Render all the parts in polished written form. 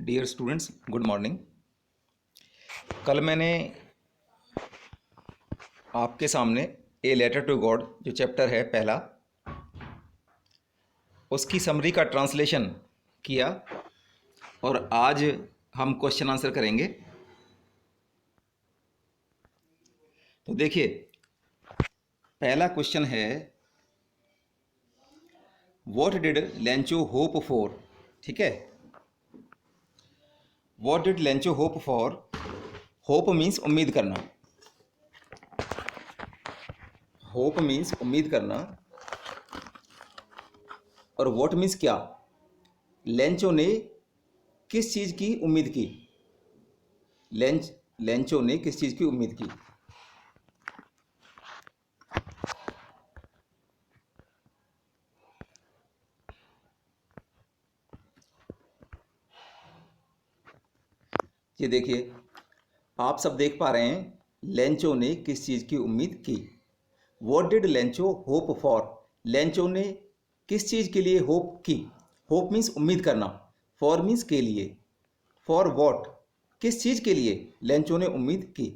Dear students, good morning. कल मैंने आपके सामने ए लेटर टू गॉड जो चैप्टर है पहला, उसकी समरी का ट्रांसलेशन किया और आज हम क्वेश्चन आंसर करेंगे। तो देखिए, पहला क्वेश्चन है, what did Lencho hope for. ठीक है, what did Lencho hope for. Hope means उम्मीद करना, होप मीन्स उम्मीद करना, और व्हाट मीन्स क्या। लेंचो ने किस चीज़ की उम्मीद की। लेंचो ने किस चीज़ की उम्मीद की। ये देखिए, आप सब देख पा रहे हैं, लेंचो ने किस चीज़ की उम्मीद की। What did Lencho hope for. Lencho ने किस चीज़ के लिए होप की। होप मीन्स उम्मीद करना, फॉर मीन्स के लिए। फॉर व्हाट, किस चीज़ के लिए लेंचो ने उम्मीद की।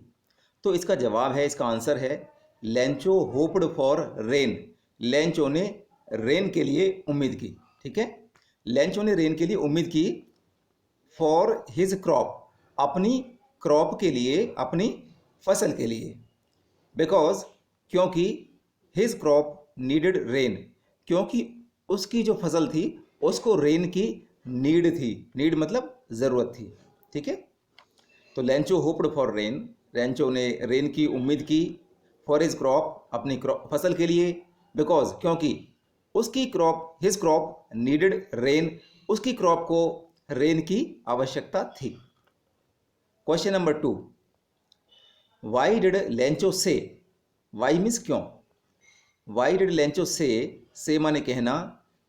तो इसका जवाब है, इसका आंसर है, Lencho hoped for rain. Lencho ने रेन के लिए उम्मीद की। ठीक है, लेंचो ने रेन के लिए उम्मीद की फॉर हिज क्रॉप, अपनी क्रॉप के लिए, अपनी फसल के लिए। बिकॉज, क्योंकि हिज क्रॉप नीडेड रेन, क्योंकि उसकी जो फसल थी उसको रेन की नीड थी। नीड मतलब ज़रूरत थी। ठीक है, तो Lencho hoped for rain, Lencho ने रेन की उम्मीद की फॉर हिज क्रॉप, अपनी फसल के लिए। बिकॉज, क्योंकि उसकी crop, his crop needed rain, उसकी क्रॉप को रेन की आवश्यकता थी। Question number 2, why did Lencho से। वाई मीन्स क्यों। वाई डिड लेंचो से माने कहना।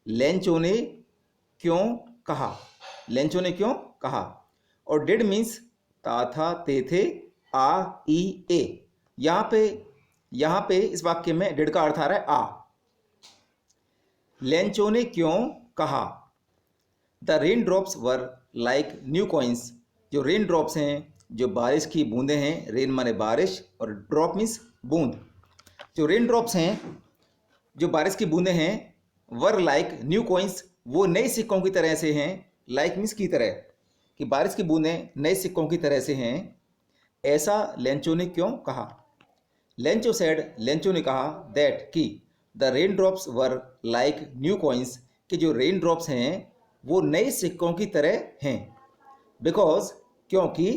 लेंचो ने क्यों कहा। लेंचो ने क्यों कहा। और डिड मीन्स ता था ते थे आ ई ए। यहाँ पे इस वाक्य में डिड का अर्थ आ रहा है आ। लेंचो ने क्यों कहा। The rain drops were like new coins. जो रेन ड्रॉप्स हैं, जो बारिश की बूंदें हैं, रेन माने बारिश और ड्रॉप मीन्स बूंद। जो रेन ड्रॉप्स हैं, जो बारिश की बूंदें हैं, वर लाइक न्यू कॉइन्स, वो नए सिक्कों की तरह से हैं। लाइक मीन्स की तरह, कि बारिश की बूंदें नए सिक्कों की तरह से हैं। ऐसा लेंचो ने क्यों कहा। लेंचो सेड, लेंचो ने कहा, दैट कि the rain drops were like new coins, कि जो रेन ड्रॉप्स हैं वो नए सिक्कों की तरह हैं। बिकॉज, क्योंकि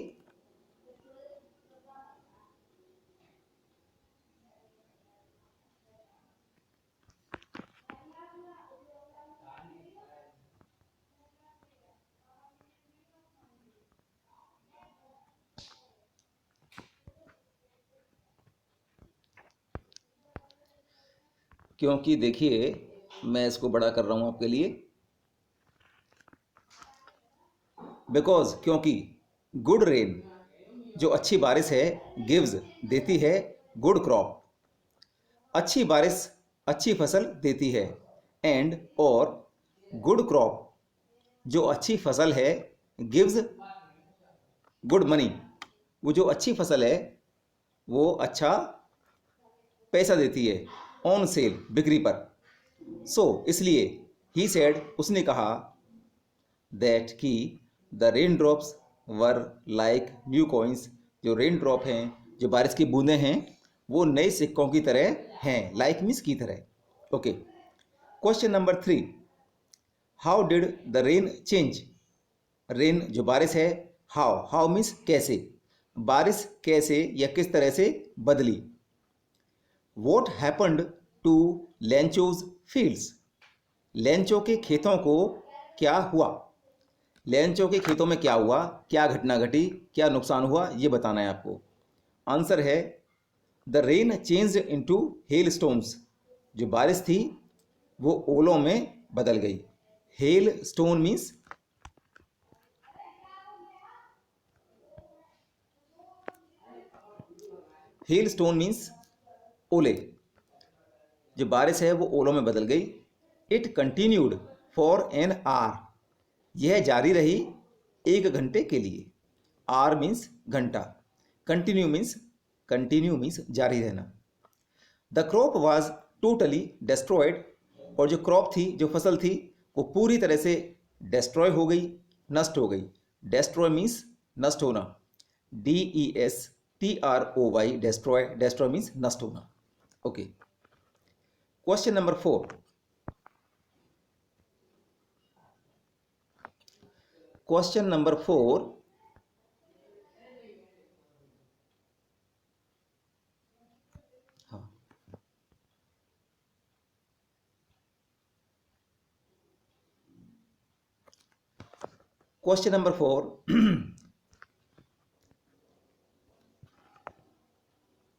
क्योंकि देखिए, मैं इसको बड़ा कर रहा हूं आपके लिए। बिकॉज, क्योंकि गुड रेन, जो अच्छी बारिश है, गिव्स देती है, गुड क्रॉप, अच्छी बारिश अच्छी फसल देती है। एंड और गुड क्रॉप, जो अच्छी फसल है, गिव्स गुड मनी, वो जो अच्छी फसल है वो अच्छा पैसा देती है। ऑन सेल, बिक्री पर। सो इसलिए, ही सेड, उसने कहा, दैट कि the rain drops were like new coins, जो रेन ड्रॉप हैं, जो बारिश की बूंदें हैं, वो नए सिक्कों की तरह हैं। लाइक मीन्स की तरह। Okay, question number 3, how did the rain change. Rain जो बारिश है, हाउ मीन्स कैसे, बारिश कैसे या किस तरह से बदली। What happened to Lencho's fields. Lencho के खेतों को क्या हुआ। लेंचो के खेतों में क्या हुआ, क्या घटना घटी, क्या नुकसान हुआ, ये बताना है आपको। आंसर है, the rain changed into hail stones. जो बारिश थी वो ओलों में बदल गई। Hello stone means, hello stone means ओले। जो बारिश है वो ओलों में बदल गई। It continued for an hour, यह जारी रही 1 घंटे के लिए। आर मीन्स घंटा। कंटिन्यू मीन्स जारी रहना। The crop was totally destroyed, और जो क्रॉप थी, जो फसल थी, वो पूरी तरह से डिस्ट्रॉय हो गई, नष्ट हो गई। डिस्ट्रॉय मीन्स नष्ट होना। DESTROY, destroy. डिस्ट्रॉय मीन्स नष्ट होना। Okay, question number 4। Question number 4, हाँ, question number 4।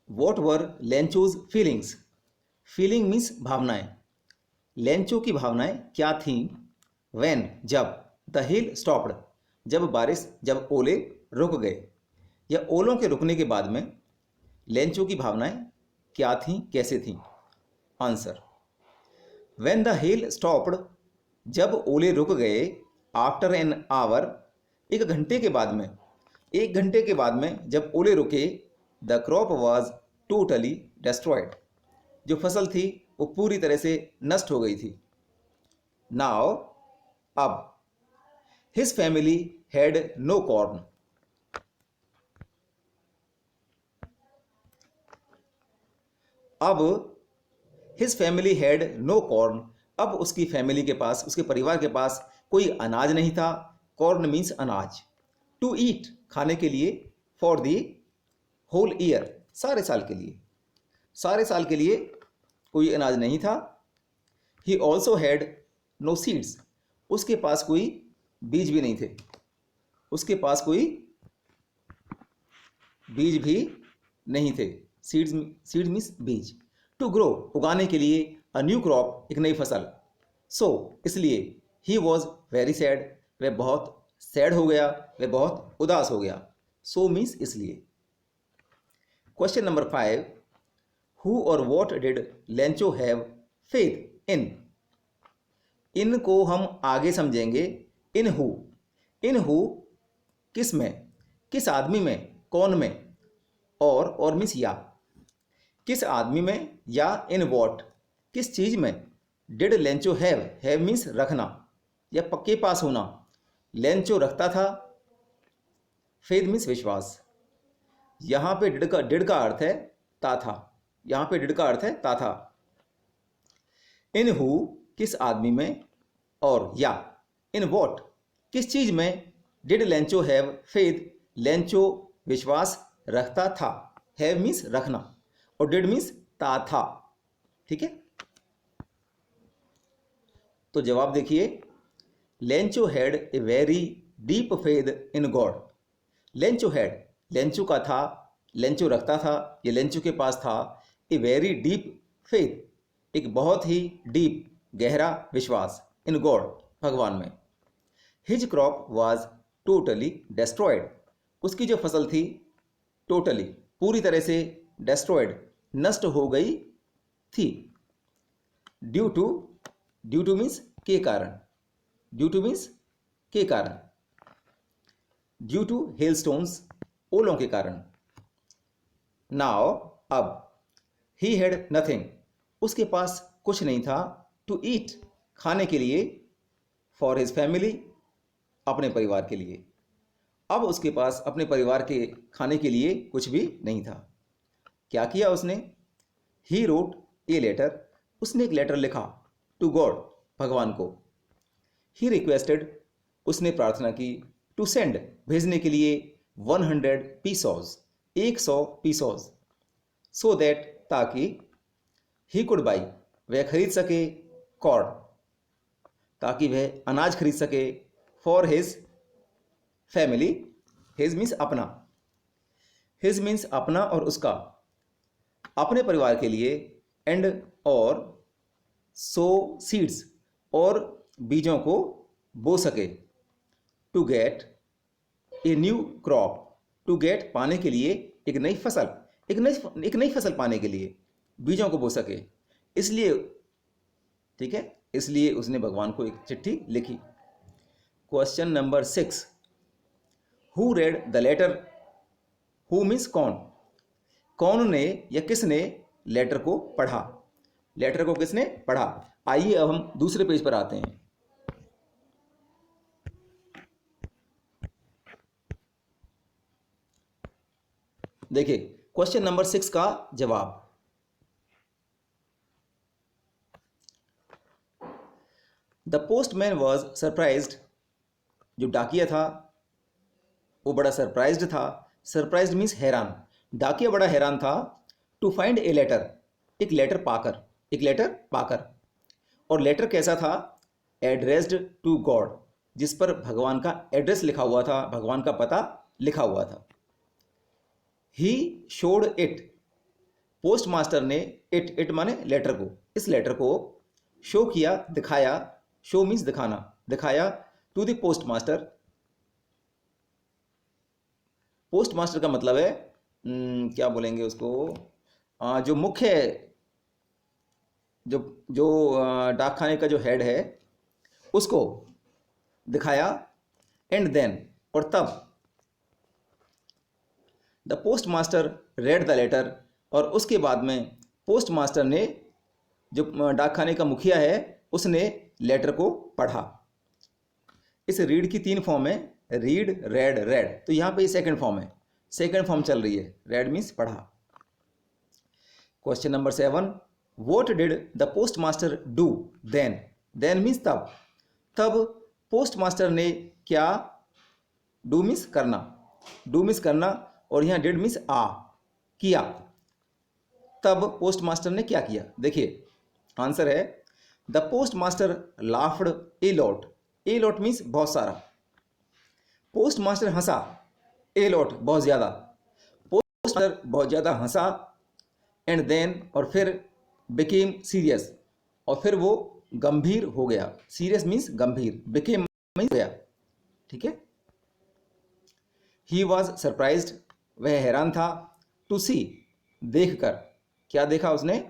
What were Lencho's feelings? Feeling means भावनाएं। लेंचो की भावनाएं क्या थीं? व्हेन, जब, द हिल स्टॉप्ड, जब ओले रुक गए, या ओलों के रुकने के बाद में लेंचो की भावनाएं क्या थीं, कैसे थीं? Answer, when the hill stopped, जब ओले रुक गए, आफ्टर एन आवर, 1 घंटे के बाद में, 1 घंटे के बाद में जब ओले रुके, the crop was totally destroyed, जो फसल थी वो पूरी तरह से नष्ट हो गई थी। नाउ, अब, his family had no corn, अब his family had no corn, अब उसकी फैमिली के पास, उसके परिवार के पास कोई अनाज नहीं था। कॉर्न मीन्स अनाज। टू ईट, खाने के लिए। फॉर दी होल ईयर, सारे साल के लिए। सारे साल के लिए कोई अनाज नहीं था। He also had no seeds, उसके पास कोई बीज भी नहीं थे। उसके पास कोई बीज भी नहीं थे। सीड्स मीन्स बीज। टू ग्रो, उगाने के लिए। अ न्यू क्रॉप, एक नई फसल। सो, इसलिए। ही वॉज वेरी सैड, वह बहुत सैड हो गया, वह बहुत उदास हो गया। सो मीन्स इसलिए। क्वेश्चन नंबर 5, हु और what did Lencho have faith in? इनको हम आगे समझेंगे। इन हु किस में, किस आदमी में, कौन में, और मीन्स या, किस आदमी में, या इन वॉट, किस चीज में। डिड लेंचो हैव मीन्स रखना या पक्के पास होना। लेंचो रखता था। फेथ मीन्स विश्वास। यहां पे डिड का अर्थ है ता था। यहां पे डिड का अर्थ है ता था। इन हु किस आदमी में, और या इन वॉट किस चीज में। Did Lencho have faith, Lencho विश्वास रखता था। हैव मीन्स रखना, और डिड मीन्स ता था। ठीक है, तो जवाब देखिए। Lencho had a very deep faith in God. Lencho had, Lencho का था, लेंचो रखता था, ये लेंचो के पास था। ए वेरी डीप फेथ, एक बहुत ही डीप, गहरा विश्वास। इन गॉड, भगवान में। His crop was totally destroyed, उसकी जो फसल थी टोटली, पूरी तरह से, डिस्ट्रॉयड, नष्ट हो गई थी। ड्यू टू मीन्स के कारण। ड्यू टू मीन्स के कारण। ड्यू टू हेलस्टोन्स, ओलों के कारण। नाउ, अब। ही हैड नथिंग, उसके पास कुछ नहीं था। टू ईट, खाने के लिए। फॉर हिज फैमिली, अपने परिवार के लिए। अब उसके पास अपने परिवार के खाने के लिए कुछ भी नहीं था। क्या किया उसने? ही रोट ए लेटर, उसने एक लेटर लिखा। टू गॉड, भगवान को। ही रिक्वेस्टेड, उसने प्रार्थना की। टू सेंड, भेजने के लिए। 100 पीसोज, 100 पीसोज। सो दैट, ताकि। ही कुड बाई, वह खरीद सके। कॉर्न, ताकि वह अनाज खरीद सके। For his family, his means अपना। हिज मीन्स अपना और उसका, अपने परिवार के लिए। एंड, और। सो सीड्स, और बीजों को बो सके। To get a new crop, to get, पाने के लिए। एक नई फसल, एक नई फसल पाने के लिए बीजों को बो सके। इसलिए, ठीक है, इसलिए उसने भगवान को एक चिट्ठी लिखी। Question number 6, who read the letter? Who means कौन, कौन ने या किसने लेटर को पढ़ा, लेटर को किसने पढ़ा। आइए अब हम दूसरे पेज पर आते हैं। देखिए क्वेश्चन नंबर 6 का जवाब। द पोस्टमैन वॉज सरप्राइज्ड, जो डाकिया था वो बड़ा सरप्राइज्ड था। सरप्राइज्ड मीन्स हैरान, डाकिया बड़ा हैरान था। टू फाइंड ए लेटर, एक लेटर पाकर, एक लेटर पाकर। और लेटर कैसा था? एड्रेस्ड टू गॉड, जिस पर भगवान का एड्रेस लिखा हुआ था, भगवान का पता लिखा हुआ था। He showed it, post master ने इट माने लेटर को, इस लेटर को शो किया, दिखाया। शो मीन्स दिखाना, दिखाया to the post master. Post master का मतलब है क्या बोलेंगे उसको, जो मुख्य, जो जो डाक खाने का जो हेड है उसको दिखाया। एंड देन, और तब, the post master read the letter, और उसके बाद में पोस्ट मास्टर ने, जो डाक खाने का मुखिया है, उसने लेटर को पढ़ा। इस रीड की 3 फॉर्म है, रीड, रेड, रेड। तो यहाँ पे सेकंड फॉर्म है, सेकंड फॉर्म चल रही है, रेड मीन्स पढ़ा। Question number 7, what did the post master do then? Then means तब, तब पोस्ट मास्टर ने क्या, डू मीन्स करना, डू मीन्स करना, और यहाँ डिड मीन्स किया। तब पोस्ट मास्टर ने क्या किया? देखिए आंसर है, the post master laughed a lot. A lot means बहुत सारा। Post master Hansa, a lot बहुत ज़्यादा, पोस्ट मास्टर बहुत ज़्यादा हंसा। एंड देन, और फिर बिकेम सीरियस, और फिर वो गंभीर हो गया। सीरियस मीन्स गंभीर, बिकेम मीन्स गया, ठीक है। ही वॉज सरप्राइज्ड, वह हैरान था। टू सी, देखकर, क्या देखा उसने?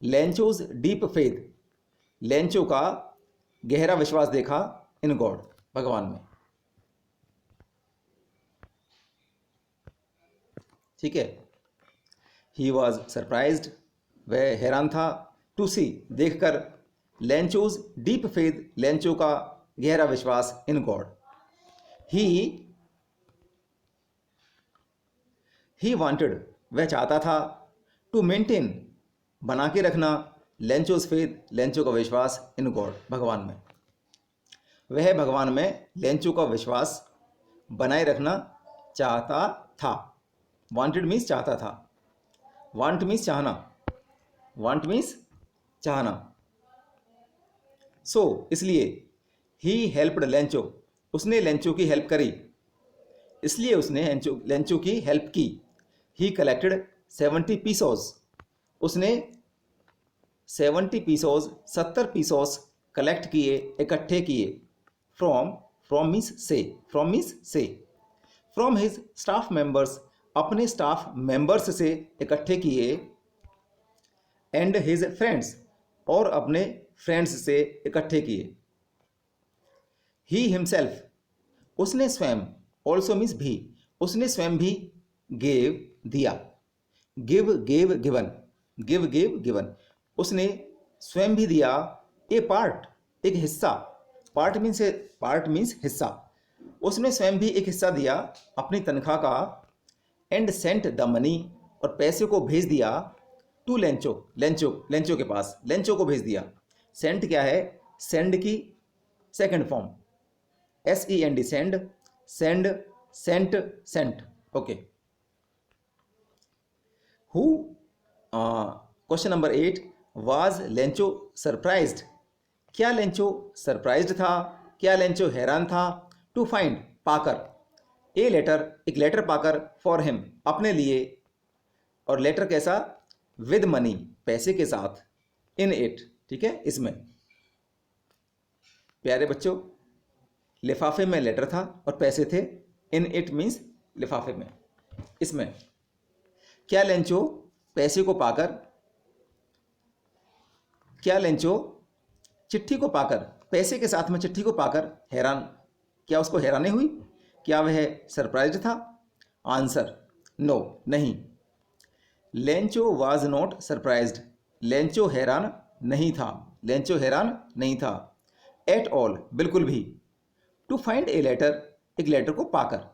लेंचोज डीप फेथ, लेंचो का गहरा विश्वास देखा। इन गॉड, भगवान में, ठीक है। ही वॉज सरप्राइज्ड, वह हैरान था। टू सी, देखकर। लेंचोज डीप फेथ, लेंचो का गहरा विश्वास। In God. ही वांटेड, वह चाहता था। टू मेंटेन, बना के रखना। लेंचोज फेथ, लेंचो का विश्वास। इन गॉड, भगवान में, वह भगवान में लेंचो का विश्वास बनाए रखना चाहता था। वांटेड मीन्स चाहता था, वांट मीन्स चाहना, वांट मीन्स चाहना। सो इसलिए, ही हेल्प्ड लेंचो, उसने लेंचो की हेल्प करी, इसलिए उसने लेंचो की हेल्प की। ही कलेक्टेड 70 पीसोस, उसने 70 पीसोस, 70 पीसोस कलेक्ट किए, इकट्ठे किए। फ्रॉम मीन्स से, फ्रॉम मीन्स से। फ्रॉम हिज स्टाफ मेंबर्स, अपने स्टाफ मेंबर्स से इकट्ठे किए। एंड हिज फ्रेंड्स, और अपने फ्रेंड्स से इकट्ठे किए। ही हिमसेल्फ, उसने स्वयं। ऑल्सो मीन्स भी, उसने स्वयं भी। गेव, दिया। Give, gave, given, give, gave, given, उसने स्वयं भी दिया। ए पार्ट, एक हिस्सा। पार्ट मीन्स हिस्सा। उसने स्वयं भी एक हिस्सा दिया अपनी तनख्वाह का। एंड सेंट द मनी, और पैसे को भेज दिया। टू लेंचो, लेंचो के पास, लेंचो को भेज दिया। सेंट क्या है? सेंड की second form, SEND, send, send, sent, sent, okay. हु, question number 8, was Lencho surprised? क्या लेंचो सरप्राइज्ड था? क्या लेंचो हैरान था? टू फाइंड, पाकर। ए लेटर, एक लेटर पाकर। फॉर हिम, अपने लिए। और लेटर कैसा? विद मनी, पैसे के साथ। इन इट, ठीक है, इसमें। प्यारे बच्चों, लिफाफे में लेटर था और पैसे थे। इन इट मीन्स लिफाफे में, इसमें। क्या लेंचो पैसे को पाकर, क्या लेंचो चिट्ठी को पाकर, पैसे के साथ में चिट्ठी को पाकर हैरान, क्या उसको हैरानी हुई? क्या वह सरप्राइज्ड था? आंसर, नो, नहीं। Lencho was not surprised, Lencho हैरान नहीं था, लेंचो हैरान नहीं था। एट ऑल, बिल्कुल भी। टू फाइंड ए लेटर, एक लेटर को पाकर,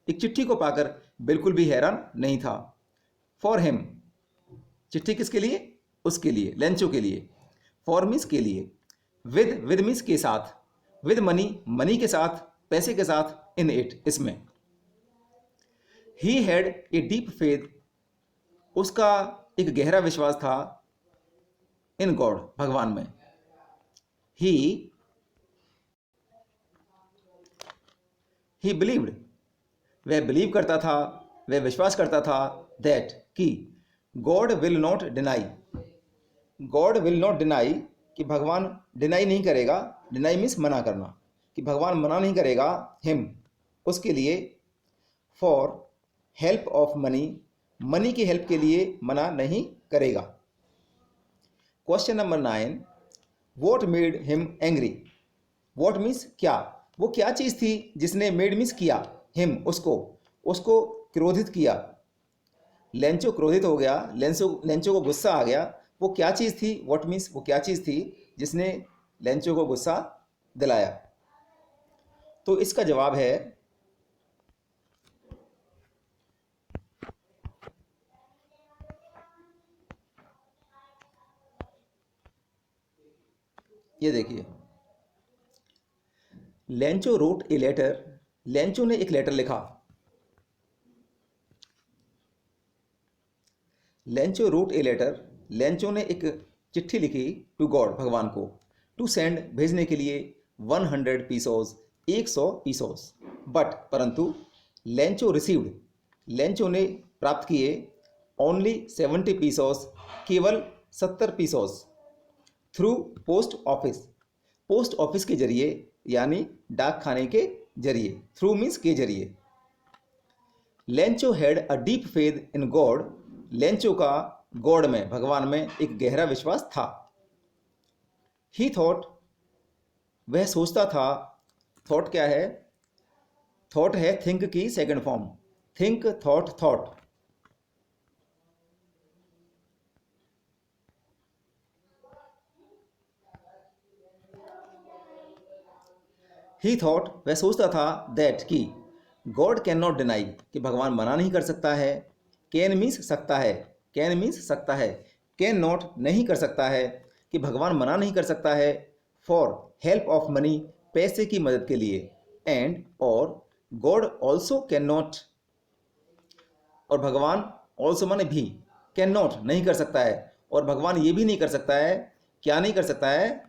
एक चिट्ठी को पाकर बिल्कुल भी हैरान नहीं था। फॉर हिम, चिट्ठी किसके लिए? उसके लिए, लेंचो के लिए। फॉर मीन्स के लिए। विद मीन्स के साथ। विद मनी, मनी के साथ, पैसे के साथ। इन इट, इसमें। He had a deep faith, उसका एक गहरा विश्वास था। इन गॉड, भगवान में। ही बिलीव्ड, वह बिलीव करता था, वह विश्वास करता था। दैट, कि God will not deny, God will not deny, कि भगवान डिनाई नहीं करेगा। डिनाई मीन्स मना करना, कि भगवान मना नहीं करेगा। हिम, उसके लिए। For help of money, money की हेल्प के लिए मना नहीं करेगा। Question number 9, what made him angry? What means क्या, वो क्या चीज़ थी जिसने, मेड मीन्स किया, हिम उसको, उसको क्रोधित किया। लेंचो क्रोधित हो गया, लेंचो को गुस्सा आ गया। वो क्या चीज़ थी? वॉट मीन्स वो क्या चीज़ थी जिसने लेंचो को गुस्सा दिलाया? तो इसका जवाब है, ये देखिए, Lencho wrote a letter, Lencho ने एक लेटर लिखा। Lencho wrote a letter, Lencho ने एक चिट्ठी लिखी। टू गॉड, भगवान को। टू सेंड, भेजने के लिए। 100 पीसोस, 100 पीसोस। बट, परंतु। लेंचो रिसीव्ड, लेंचो ने प्राप्त किए। ओनली 70 पीसोस, केवल 70 pesos. Through post office, post office के जरिए, यानी डाक खाने के जरिए। थ्रू मीन्स के जरिए। Lencho had a deep faith in God, Lencho का गॉड में, भगवान में एक गहरा विश्वास था। ही थॉट, वह सोचता था। थॉट क्या है? थॉट है थिंक की second form. Think, thought, thought. ही थॉट, वह सोचता था। दैट, कि गॉड कैन नॉट डिनाई, कि भगवान मना नहीं कर सकता है। कैन मीन्स सकता है, कैन मीन्स सकता है। कैन नॉट, नहीं कर सकता है, कि भगवान मना नहीं कर सकता है। फॉर हेल्प ऑफ मनी, पैसे की मदद के लिए। एंड, और। गॉड ऑल्सो कैन नॉट, और भगवान ऑल्सो माने भी। कैन नॉट, नहीं कर सकता है, और भगवान ये भी नहीं कर सकता है। क्या नहीं कर सकता है?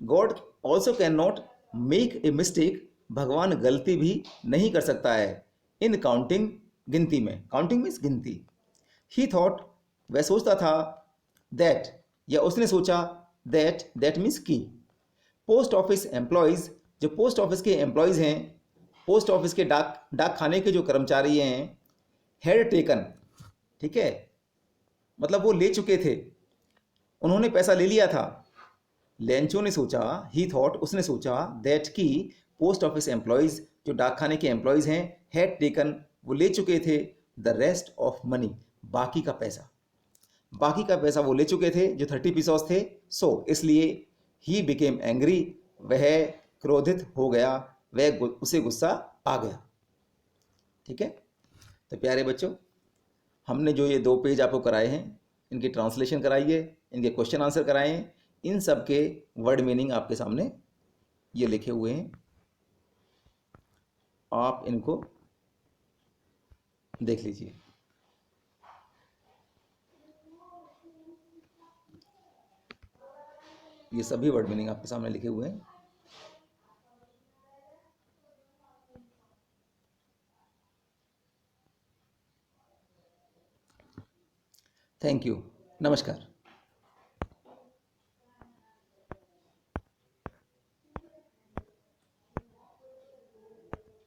God also can not make a mistake, भगवान गलती भी नहीं कर सकता है। इन काउंटिंग, गिनती में। काउंटिंग मीन्स गिनती। ही थॉट, वह सोचता था। दैट, या उसने सोचा। दैट मीन्स की। पोस्ट ऑफिस एम्प्लॉयज़, जो पोस्ट ऑफिस के एम्प्लॉयज़ हैं, पोस्ट ऑफिस के डाक खाने के जो कर्मचारी हैं। हैड टेकन, ठीक है, मतलब वो ले चुके थे, उन्होंने पैसा ले लिया था। लेंचो ने सोचा, ही थॉट, उसने सोचा। दैट, की पोस्ट ऑफिस एम्प्लॉयज़, जो डाक खाने के एम्प्लॉयज़ हैं। हैड टेकन, वो ले चुके थे। द रेस्ट ऑफ मनी, बाकी का पैसा, बाकी का पैसा वो ले चुके थे, जो 30 पीसोस थे। सो, इसलिए। ही बिकेम एंग्री, वह क्रोधित हो गया, वह उसे गुस्सा आ गया। ठीक है। तो प्यारे बच्चों, हमने जो ये 2 पेज आपको कराए हैं, इनकी ट्रांसलेशन कराइए, इनके क्वेश्चन आंसर कराए हैं। इन सब के वर्ड मीनिंग आपके सामने ये लिखे हुए हैं, आप इनको देख लीजिए। ये सभी वर्ड मीनिंग आपके सामने लिखे हुए हैं। Thank you. नमस्कार।